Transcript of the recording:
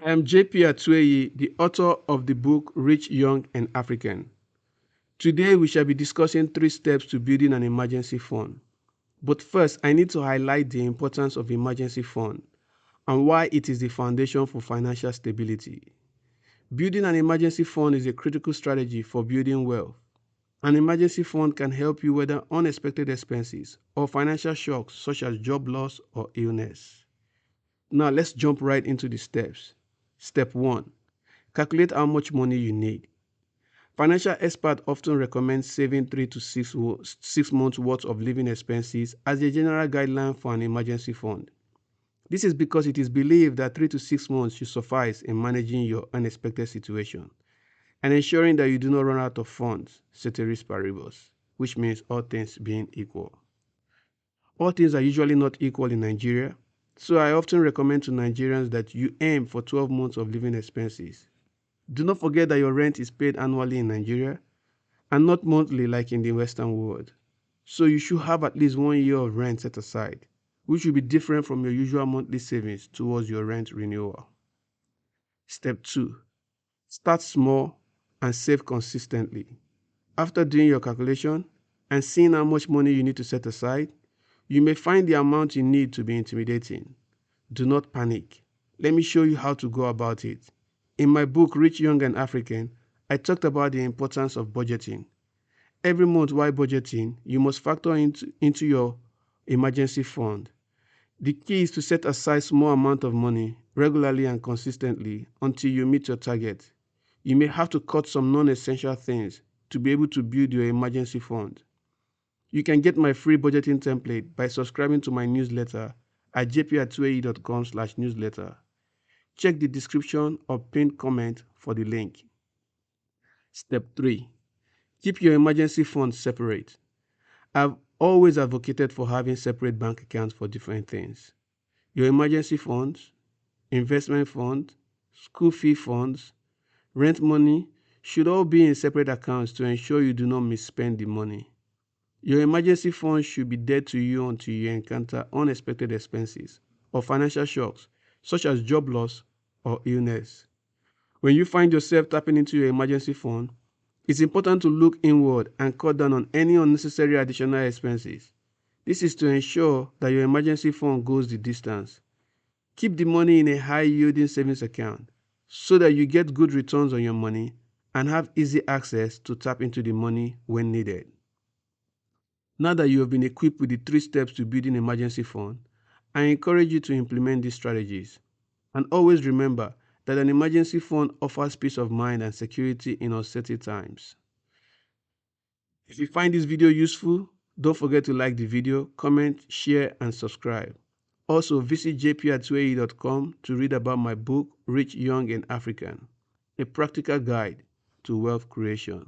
I am JP Atueyi, the author of the book Rich, Young, and African. Today, we shall be discussing 3 steps to building an emergency fund. But first, I need to highlight the importance of emergency fund and why it is the foundation for financial stability. Building an emergency fund is a critical strategy for building wealth. An emergency fund can help you weather unexpected expenses or financial shocks such as job loss or illness. Now, let's jump right into the steps. Step 1. Calculate how much money you need. Financial experts often recommend saving 3 to 6 months worth of living expenses as a general guideline for an emergency fund. This is because it is believed that 3 to 6 months should suffice in managing your unexpected situation and ensuring that you do not run out of funds, ceteris paribus, which means all things being equal. All things are usually not equal in Nigeria, so I often recommend to Nigerians that you aim for 12 months of living expenses. Do not forget that your rent is paid annually in Nigeria and not monthly like in the Western world. So you should have at least 1 year of rent set aside, which will be different from your usual monthly savings towards your rent renewal. Step 2. Start small and save consistently. After doing your calculation and seeing how much money you need to set aside, you may find the amount you need to be intimidating. Do not panic. Let me show you how to go about it. In my book, Rich, Young, and African, I talked about the importance of budgeting. Every month while budgeting, you must factor into your emergency fund. The key is to set aside small amount of money regularly and consistently until you meet your target. You may have to cut some non-essential things to be able to build your emergency fund. You can get my free budgeting template by subscribing to my newsletter at jpatueyi.com/newsletter. Check the description or pinned comment for the link. Step 3. Keep your emergency fund separate. I've always advocated for having separate bank accounts for different things. Your emergency funds, investment fund, school fee funds, rent money should all be in separate accounts to ensure you do not misspend the money. Your emergency fund should be dead to you until you encounter unexpected expenses or financial shocks, such as job loss or illness. When you find yourself tapping into your emergency fund, it's important to look inward and cut down on any unnecessary additional expenses. This is to ensure that your emergency fund goes the distance. Keep the money in a high-yielding savings account so that you get good returns on your money and have easy access to tap into the money when needed. Now that you have been equipped with the 3 steps to building an emergency fund, I encourage you to implement these strategies. And always remember that an emergency fund offers peace of mind and security in uncertain times. If you find this video useful, don't forget to like the video, comment, share, and subscribe. Also, visit jpatueyi.com to read about my book, Rich, Young, and African, a practical guide to wealth creation.